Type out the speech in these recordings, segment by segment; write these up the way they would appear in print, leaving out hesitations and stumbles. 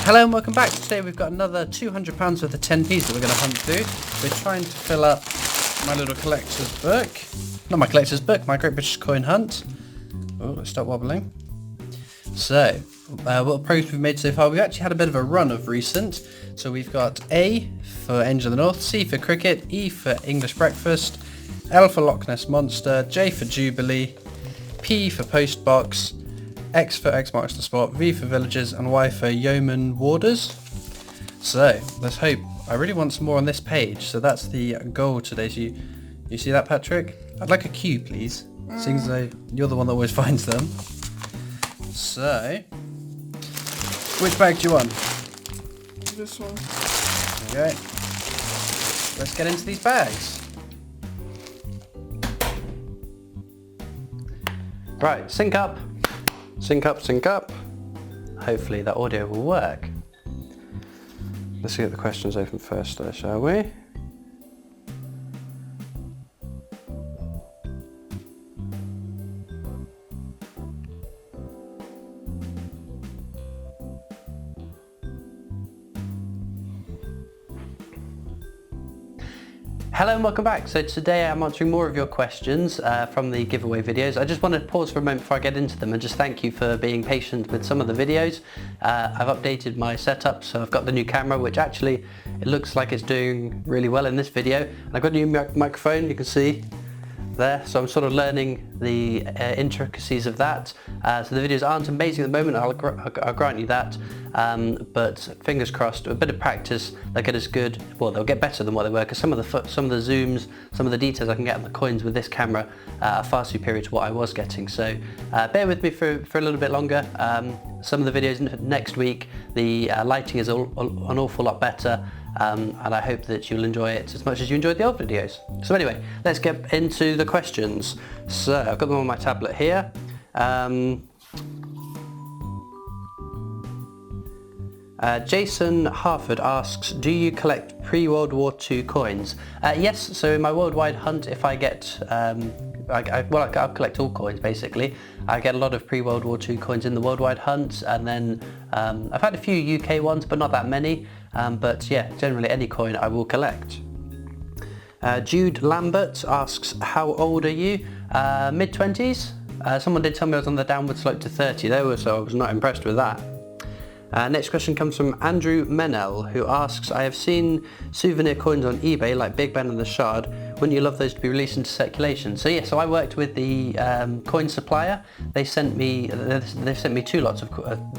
Hello and welcome back. Today we've got another £200 worth of 10p's that we're going to hunt through. We're trying to fill up my little collector's book. Not my collector's book, my Great British Coin Hunt. Oh, let's stop wobbling. So, what progress we've made so far, we've actually had a bit of a run of recent. So we've got A for Angel of the North, C for Cricket, E for English Breakfast, L for Loch Ness Monster, J for Jubilee, P for Postbox, X for X Marks the Spot, V for Villagers, and Y for Yeoman Warders. So, let's hope. I really want some more on this page, so that's the goal today. So you see that, Patrick? I'd like a Q, please. Seeing as though you're the one that always finds them. So, which bag do you want? This one. Okay. Let's get into these bags. Right, sync up. Sync up, sync up. Hopefully that audio will work. Let's get the questions open first though, shall we? Hello and welcome back. So today I'm answering more of your questions from the giveaway videos. I just want to pause for a moment before I get into them and just thank you for being patient with some of the videos. I've updated my setup, so I've got the new camera, which actually it looks like it's doing really well in this video. And I've got a new microphone, you can see there, so I'm sort of learning the intricacies of that. So the videos aren't amazing at the moment, I'll grant you that, but fingers crossed, a bit of practice, they'll get as good, well they'll get better than what they were, because some of the zooms, some of the details I can get on the coins with this camera are far superior to what I was getting. So bear with me for a little bit longer. Some of the videos next week, the lighting is an awful lot better. And I hope that you'll enjoy it as much as you enjoyed the old videos. So anyway, let's get into the questions. So I've got them on my tablet here. Jason Harford asks, do you collect pre-World War II coins? Yes, so in my worldwide hunt, if I get, I'll collect all coins basically. I get a lot of pre-World War II coins in the worldwide hunt, and then I've had a few UK ones, but not that many. But yeah, generally any coin I will collect. Jude Lambert asks, how old are you? Mid-20s. Someone did tell me I was on the downward slope to 30 though, so I was not impressed with that. Next question comes from Andrew Menel, who asks, I have seen souvenir coins on eBay like Big Ben and the Shard. Wouldn't you love those to be released into circulation? So yeah, so I worked with the coin supplier. They've sent me 2 lots of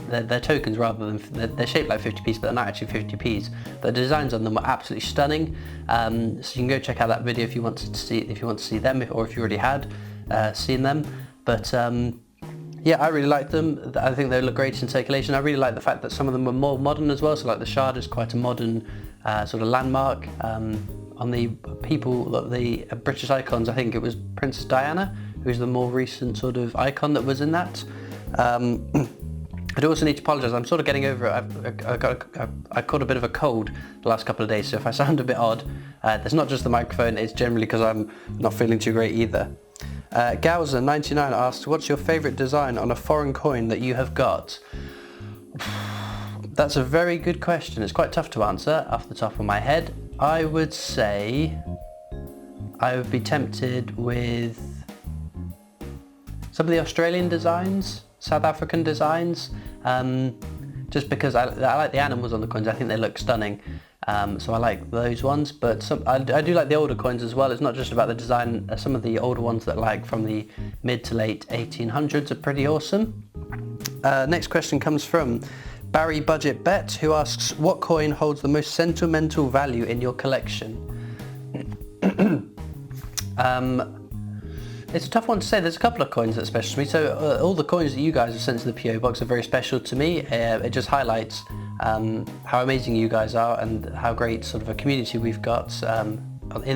their tokens rather than, they're shaped like 50p's, but they're not actually 50p's. The designs on them are absolutely stunning. So you can go check out that video if you want to see them, or if you already had seen them. But yeah, I really like them. I think they look great in circulation. I really like the fact that some of them were more modern as well. So like the Shard is quite a modern sort of landmark. On the British icons, I think it was Princess Diana, who's the more recent sort of icon that was in that. I do also need to apologise, I'm sort of getting over it. I caught a bit of a cold the last couple of days, so if I sound a bit odd, there's not just the microphone, it's generally because I'm not feeling too great either. Gowser99 asks, what's your favourite design on a foreign coin that you have got? That's a very good question. It's quite tough to answer off the top of my head. I would say I would be tempted with some of the Australian designs, South African designs, just because I like the animals on the coins. I think they look stunning. So I like those ones, but I do like the older coins as well. It's not just about the design. Some of the older ones that like from the mid to late 1800s are pretty awesome. Next question comes from Barry Budget Bet, who asks, what coin holds the most sentimental value in your collection? It's a tough one to say. There's a couple of coins that are special to me. So all the coins that you guys have sent to the PO box are very special to me. It just highlights how amazing you guys are and how great sort of a community we've got on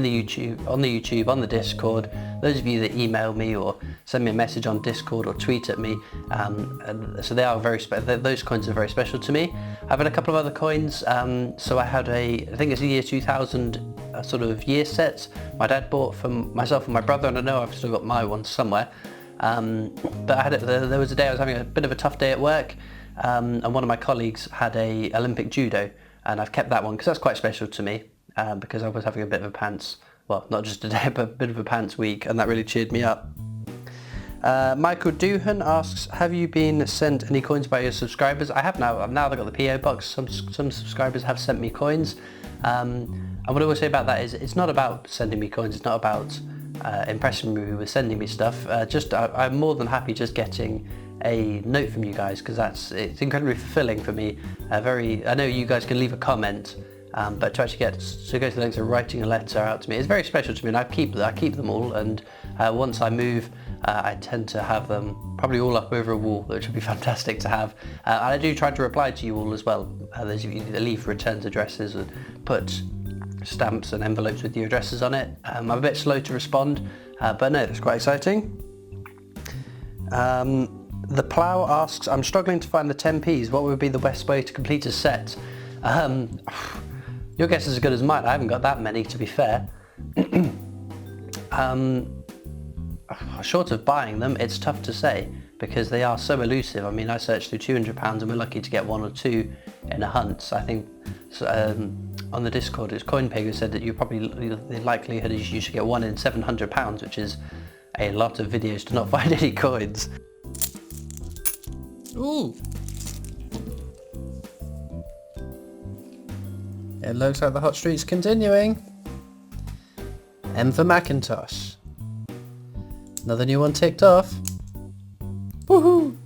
the YouTube, on the Discord. Those of you that email me or send me a message on Discord or tweet at me, and so they are those coins are very special to me. I've had a couple of other coins. So I had I think it's a year 2000 sort of year set. My dad bought for myself and my brother, and I know I've still got my ones somewhere. But I had there was a day I was having a bit of a tough day at work. and one of my colleagues had a Olympic judo, and I've kept that one because that's quite special to me, because I was having a bit of a pants, well, not just a day, but a bit of a pants week, and that really cheered me up. Michael Doohan asks, have you been sent any coins by your subscribers? I have now. Now they've got the PO box. Some subscribers have sent me coins. And what I will say about that is it's not about sending me coins. It's not about impressing me with sending me stuff. I'm more than happy just getting a note from you guys, because it's incredibly fulfilling for me. I know you guys can leave a comment, but to actually go to the lengths of writing a letter out to me, it's very special to me, and I keep them all. And once I move, I tend to have them probably all up over a wall, which would be fantastic to have. And I do try to reply to you all as well. Those of you that leave returns addresses and put stamps and envelopes with your addresses on it. I'm a bit slow to respond, but no, it's quite exciting. The Plough asks, I'm struggling to find the 10p's. What would be the best way to complete a set? Your guess is as good as mine. I haven't got that many, to be fair. Short of buying them, it's tough to say because they are so elusive. I mean, I searched through £200 and we're lucky to get one or two in a hunt. I think on the Discord, it's CoinPig who said that the likelihood is you should get one in £700, which is a lot of videos to not find any coins. Ooh. It looks like the hot streak's continuing. M for Macintosh. Another new one ticked off. Woohoo!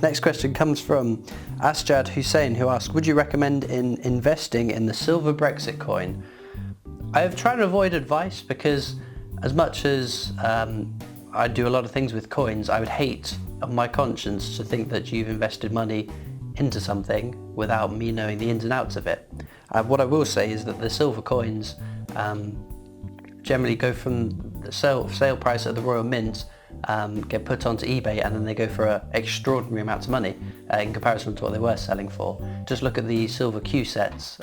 Next question comes from Asjad Hussein, who asks, would you recommend investing in the silver Brexit coin? I've tried to avoid advice because as much as I do a lot of things with coins, I would hate on my conscience to think that you've invested money into something without me knowing the ins and outs of it. What I will say is that the silver coins generally go from the sale price at the Royal Mint, get put onto eBay, and then they go for extraordinary amounts of money in comparison to what they were selling for. Just look at the silver Q sets.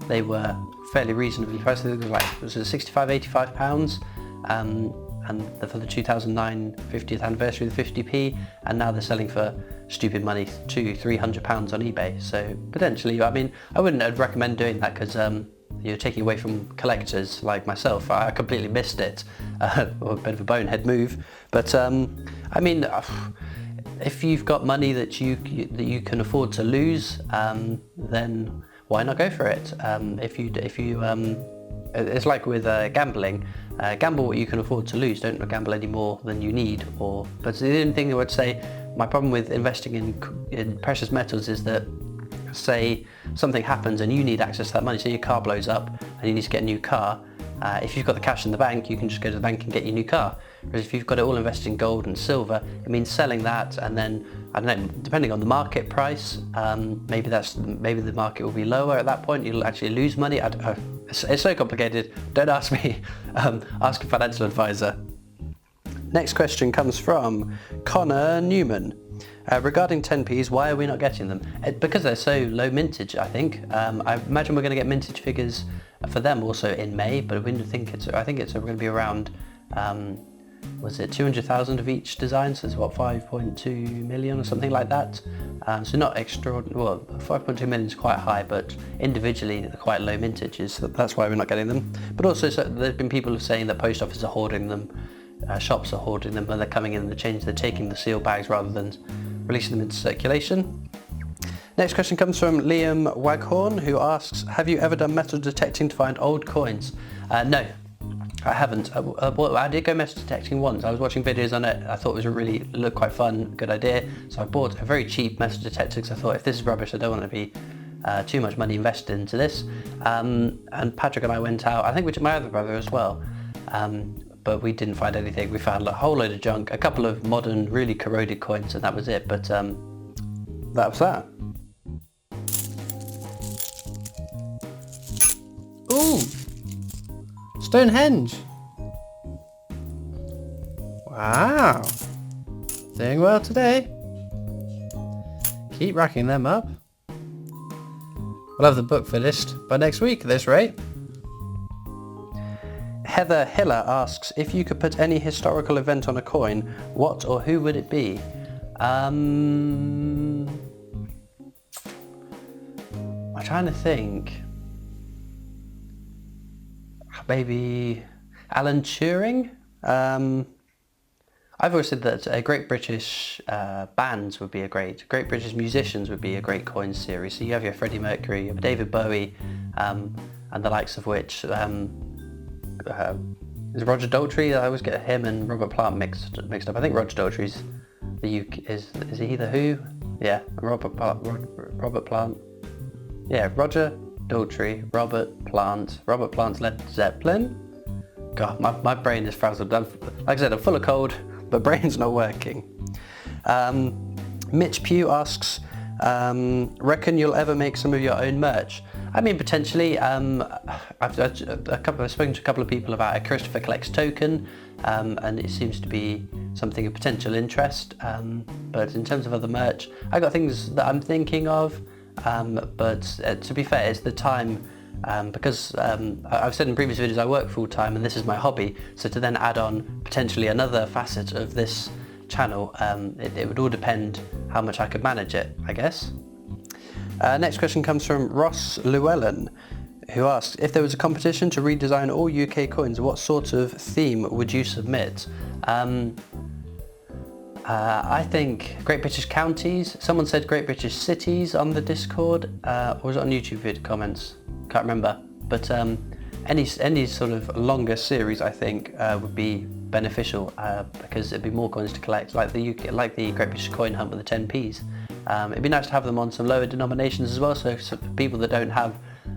They were fairly reasonably priced. I think it was £65–85, and for the 2009 50th anniversary of the 50p, and now they're selling for stupid money, £200–300 on eBay. So potentially, I mean, I wouldn't recommend doing that because you're taking away from collectors like myself. I completely missed it. A bit of a bonehead move, but I mean, if you've got money that you can afford to lose, then why not go for it? It's like with gambling. Gamble what you can afford to lose. Don't gamble any more than you need. But the only thing I would say, my problem with investing in precious metals is that, say something happens and you need access to that money, so your car blows up and you need to get a new car, if you've got the cash in the bank, you can just go to the bank and get your new car. Whereas if you've got it all invested in gold and silver, it means selling that, and then, I don't know, depending on the market price, maybe the market will be lower at that point, you'll actually lose money. It's so complicated, don't ask me, ask a financial advisor. Next question comes from Connor Newman. Regarding 10p's, why are we not getting them? Because they're so low mintage, I think. I imagine we're going to get mintage figures for them also in May, but I think it's going to be around, was it 200,000 of each design, so it's what, 5.2 million or something like that. So not extraordinary, well, 5.2 million is quite high, but individually they're quite low mintages, so that's why we're not getting them. But also, so there's been people saying that post offices are hoarding them, shops are hoarding them, when they're coming in, they're taking the seal bags rather than releasing them into circulation. Next question comes from Liam Waghorn, who asks, have you ever done metal detecting to find old coins? No, I haven't. I did go metal detecting once. I was watching videos on it. I thought it looked quite fun, good idea. So I bought a very cheap metal detector because I thought, if this is rubbish, I don't want to be too much money invested into this. And Patrick and I went out, I think we took my other brother as well, but we didn't find anything. We found a whole load of junk, a couple of modern, really corroded coins, and that was it. But that was that. Ooh! Stonehenge! Wow! Doing well today. Keep racking them up. We'll have the book finished by next week at this rate. Heather Hiller asks, if you could put any historical event on a coin, what or who would it be? I'm trying to think. Maybe Alan Turing? I've always said that Great British bands would be Great British musicians would be a great coin series. So you have your Freddie Mercury, you have David Bowie, and the likes of which is Roger Daltrey. I always get him and Robert Plant mixed up. I think Roger Daltrey's the UK is he the Who? Yeah, Robert Plant. Yeah, Roger Daltrey, Robert Plant. Robert Plant's Led Zeppelin. God, my brain is frazzled. Like I said, I'm full of cold. But brain's not working. Mitch Pugh asks, reckon you'll ever make some of your own merch? I mean, potentially. I've spoken to a couple of people about a Christopher Collects token, and it seems to be something of potential interest. But in terms of other merch, I got things that I'm thinking of. But to be fair, it's the time. Because I've said in previous videos I work full time and this is my hobby, so to then add on potentially another facet of this channel, it would all depend how much I could manage it, I guess. Next question comes from Ross Llewellyn, who asks, if there was a competition to redesign all UK coins, what sort of theme would you submit? I think Great British Counties. Someone said Great British Cities on the Discord, or was it on YouTube vid comments? Can't remember, but any sort of longer series I think would be beneficial because it'd be more coins to collect, like the Great British Coin Hunt with the 10p's. It'd be nice to have them on some lower denominations as well, so for people that don't have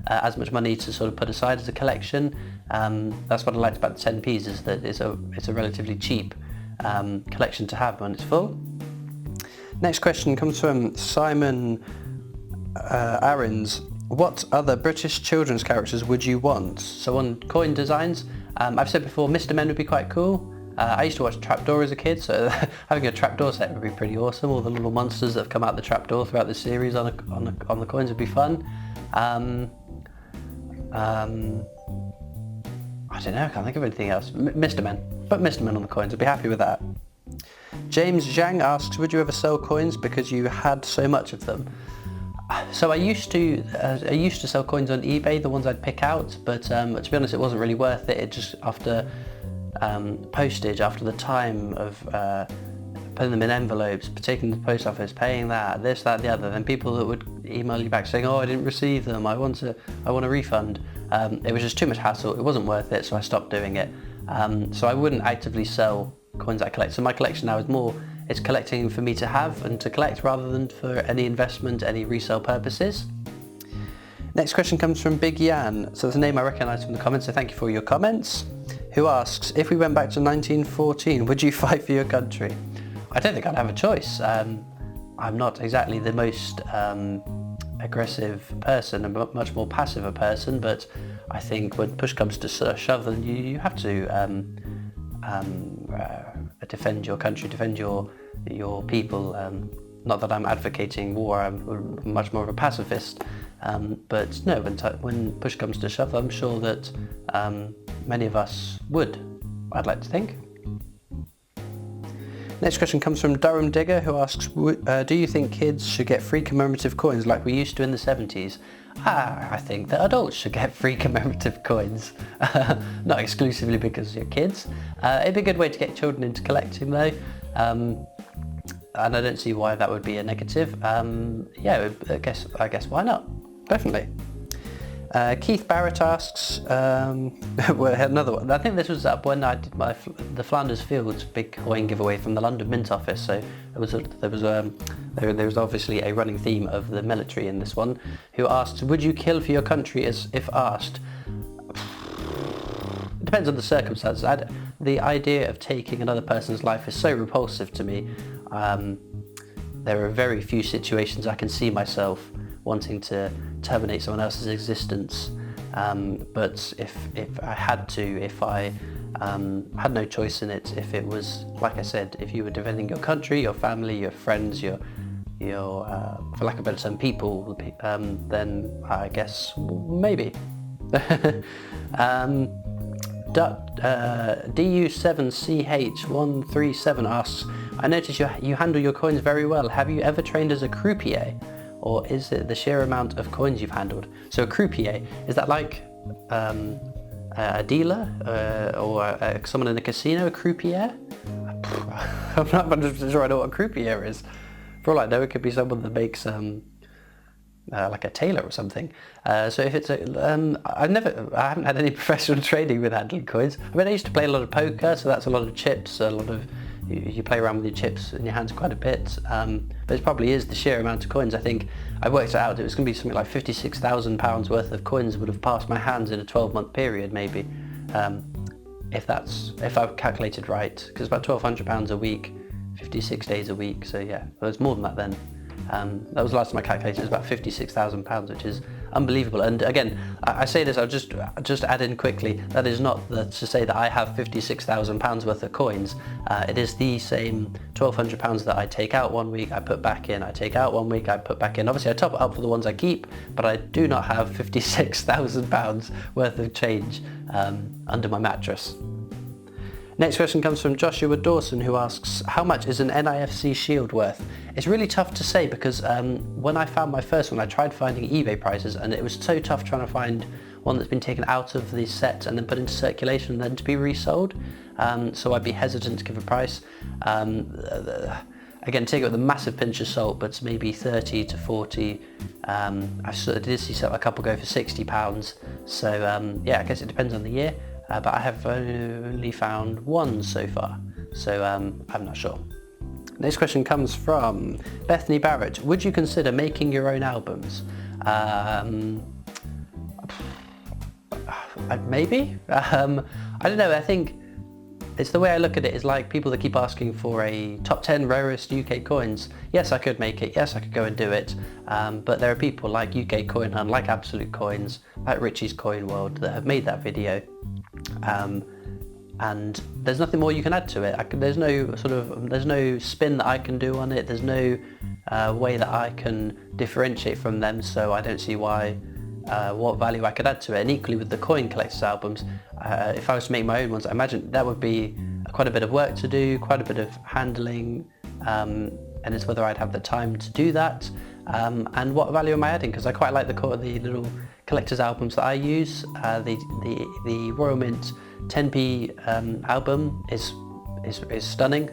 as much money to sort of put aside as a collection. That's what I liked about the 10p's, is that it's a relatively cheap collection to have when it's full. Next question comes from Simon Aarons. What other British children's characters would you want? So on coin designs, I've said before Mr. Men would be quite cool. I used to watch Trapdoor as a kid, so having a Trapdoor set would be pretty awesome. All the little monsters that have come out the Trapdoor throughout the series on the coins would be fun. I don't know, I can't think of anything else. Mr. Men. Put Mr. Men on the coins, I'd be happy with that. James Zhang asks, would you ever sell coins because you had so much of them? So I used to sell coins on eBay, the ones I'd pick out, but to be honest, it wasn't really worth it. It just, after postage, after the time of putting them in envelopes, taking the post office, paying that, this, that, the other, then people that would email you back saying, oh, I didn't receive them, I want a refund. It was just too much hassle, it wasn't worth it, so I stopped doing it. So I wouldn't actively sell coins I collect. So my collection now is more, it's collecting for me to have and to collect rather than for any investment, any resale purposes. Next question comes from Big Yan. So that's a name I recognise from the comments, so thank you for your comments. Who asks, if we went back to 1914, would you fight for your country? I don't think I'd have a choice. I'm not exactly the most aggressive person, I'm much more passive a person, but I think when push comes to shove, then you have to defend your country, defend your people. Not that I'm advocating war, I'm much more of a pacifist, but no, when push comes to shove, I'm sure that many of us would, I'd like to think. Next question comes from Durham Digger, who asks, do you think kids should get free commemorative coins like we used to in the 70s? I think that adults should get free commemorative coins. Not exclusively because you're kids. It'd be a good way to get children into collecting though. And I don't see why that would be a negative. Yeah, I guess why not? Definitely. Keith Barrett asks, well, another one. I think this was up when I did the Flanders Fields big coin giveaway from the London Mint Office. So there was obviously a running theme of the military in this one. Who asked, would you kill for your country if asked? It depends on the circumstances. The idea of taking another person's life is so repulsive to me. There are very few situations I can see myself wanting to terminate someone else's existence, but if I had to, if I had no choice in it, if it was, like I said, if you were defending your country, your family, your friends, your for lack of a better term, people, then I guess maybe. DU7CH137 asks, I notice you handle your coins very well. Have you ever trained as a croupier? Or is it the sheer amount of coins you've handled? So a croupier, is that like a dealer or someone in a casino, a croupier? I'm not 100% sure I know what a croupier is. For all I know, it could be someone that makes like a tailor or something. So if it's I haven't had any professional training with handling coins. I mean, I used to play a lot of poker, so that's a lot of chips, a lot of, you play around with your chips in your hands quite a bit. But it probably is the sheer amount of coins. I think I worked it out, it was going to be something like £56,000 worth of coins would have passed my hands in a 12-month period, maybe. If I've calculated right, because it's about £1,200 a week, 56 days a week, so yeah, well, it's more than that then. That was the last time I calculated, it was about £56,000, which is unbelievable. And again, I say this, I'll just add in quickly, that is not to say that I have £56,000 worth of coins. It is the same £1,200 that I take out one week, I put back in, I take out one week, I put back in. Obviously I top it up for the ones I keep, but I do not have £56,000 worth of change under my mattress. Next question comes from Joshua Dawson, who asks, how much is an NIFC shield worth? It's really tough to say because when I found my first one, I tried finding eBay prices and it was so tough trying to find one that's been taken out of the set and then put into circulation and then to be resold. So I'd be hesitant to give a price. Again, take it with a massive pinch of salt, but maybe 30 to 40. I did see a couple go for £60. So yeah, I guess it depends on the year. But I have only found one so far, so I'm not sure. Next question comes from Bethany Barrett. Would you consider making your own albums? Maybe. I don't know, I think it's the way I look at it is like people that keep asking for a top 10 rarest UK coins. Yes, I could make it, yes, I could go and do it, but there are people like UK Coin Hunt, like Absolute Coins, like Richie's Coin World that have made that video. And there's nothing more you can add to it. There's no spin that I can do on it. There's no way that I can differentiate from them. So I don't see why, what value I could add to it. And equally with the coin collectors albums, if I was to make my own ones, I imagine that would be quite a bit of work to do, quite a bit of handling, and it's whether I'd have the time to do that. And what value am I adding? Because I quite like the little collector's albums that I use. The Royal Mint 10p album is stunning.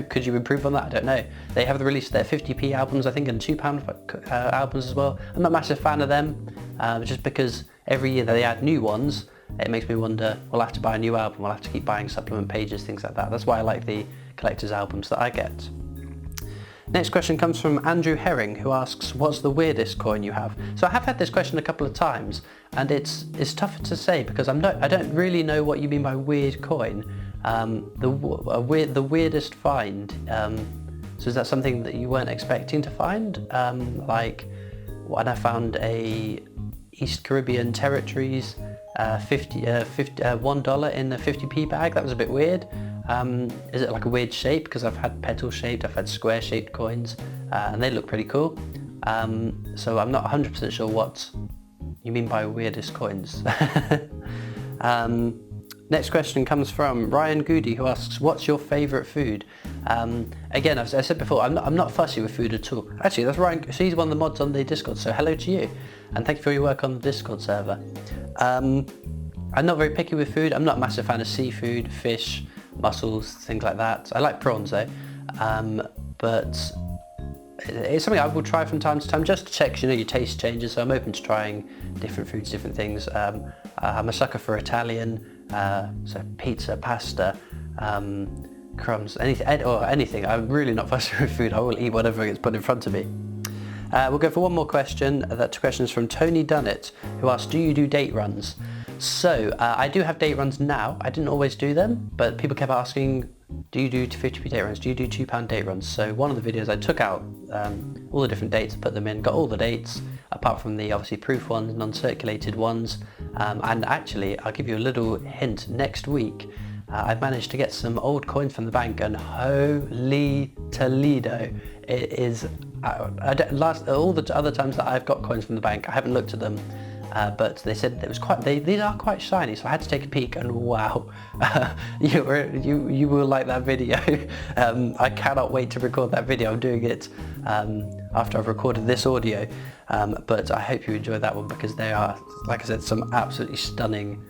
Could you improve on that? I don't know. They have released their 50p albums, I think, and £2 albums as well. I'm not a massive fan of them, just because every year that they add new ones, it makes me wonder, we'll have to buy a new album, we'll have to keep buying supplement pages, things like that. That's why I like the collector's albums that I get. Next question comes from Andrew Herring, who asks, what's the weirdest coin you have? So I have had this question a couple of times, and it's tough to say because I don't really know what you mean by weird coin. The weirdest find, so is that something that you weren't expecting to find? Like when I found a East Caribbean Territories $1 in a 50p bag, that was a bit weird. Is it like a weird shape? Because I've had petal shaped, I've had square shaped coins, and they look pretty cool. So I'm not 100% sure what you mean by weirdest coins. Next question comes from Ryan Goody, who asks, what's your favourite food? Again, as I said before, I'm not fussy with food at all. Actually, that's Ryan, so he's one of the mods on the Discord, so hello to you. And thank you for your work on the Discord server. I'm not very picky with food. I'm not a massive fan of seafood, fish, mussels, things like that. I like prawns though. But it's something I will try from time to time just to check, your taste changes. So I'm open to trying different foods, different things. I'm a sucker for Italian, so pizza, pasta, crumbs, anything. I'm really not fussy with food. I will eat whatever gets put in front of me. We'll go for one more question. That question is from Tony Dunnett, who asks, do you do date runs? So I do have date runs now. I didn't always do them, but people kept asking, do you do 50p date runs? Do you do £2 date runs? So one of the videos I took out all the different dates, put them in, got all the dates, apart from the obviously proof ones, non-circulated ones. And actually, I'll give you a little hint. Next week, I've managed to get some old coins from the bank, and holy Toledo, it is. All the other times that I've got coins from the bank, I haven't looked at them. but they said it was these are quite shiny, so I had to take a peek, and wow, you will like that video. I cannot wait to record that video. I'm doing it after I've recorded this audio, but I hope you enjoy that one, because they are, like I said, some absolutely stunning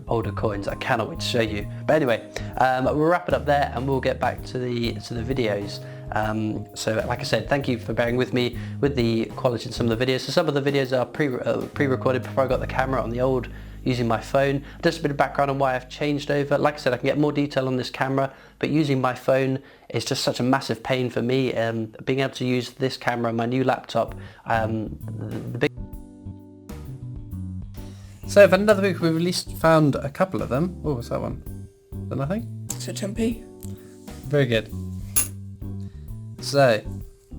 older coins. I cannot wait to show you. But anyway, we'll wrap it up there, and we'll get back to the videos. So like I said, thank you for bearing with me with the quality of some of the videos. So some of the videos are pre-recorded before I got the camera on the old, using my phone. Just a bit of background on why I've changed over. Like I said, I can get more detail on this camera, but using my phone is just such a massive pain for me. Being able to use this camera on my new laptop, So for another week, we've at least found a couple of them. Oh, what's that one? Is that nothing? It's a 10p. Very good. So,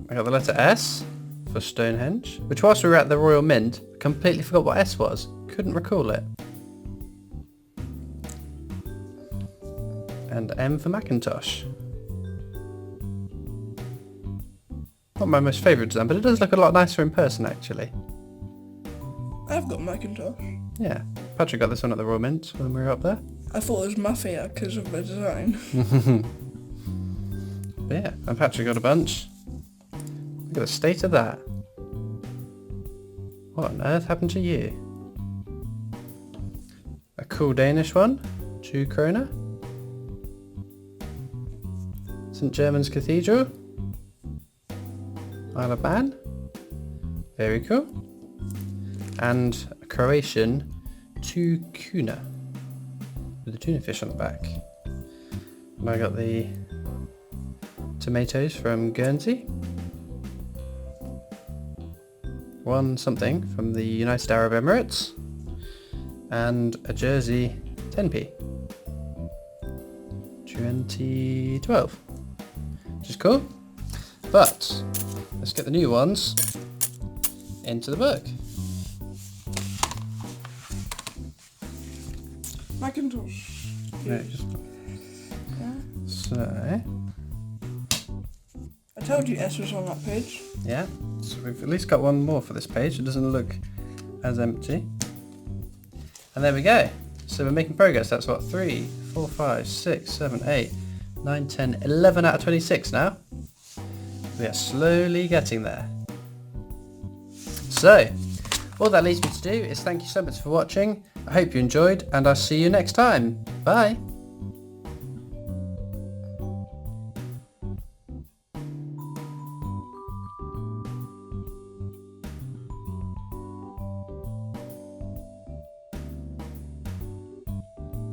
I got the letter S for Stonehenge, which whilst we were at the Royal Mint, completely forgot what S was. Couldn't recall it. And M for Macintosh. Not my most favourite design, but it does look a lot nicer in person actually. I've got Macintosh. Yeah, Patrick got this one at the Royal Mint when we were up there. I thought it was Mafia because of the design. But yeah, and Patrick got a bunch. Look at the state of that. What on earth happened to you? A cool Danish one, 2 krona. St. German's Cathedral. Isle of Man. Very cool. And a Croatian 2 kuna with a tuna fish on the back. And I got the tomatoes from Guernsey. 1 something from the United Arab Emirates. And a Jersey 10p. 2012. Which is cool. But let's get the new ones into the book. Macintosh. Yeah. So, I told you S was on that page. yeah, so we've at least got one more for this page. It doesn't look as empty. And there we go. So we're making progress. That's what, 3, 4, 5, 6, 7, 8, 9, 10, 11 out of 26 now. We are slowly getting there. So, all that leaves me to do is thank you so much for watching. I hope you enjoyed, and I'll see you next time. Bye.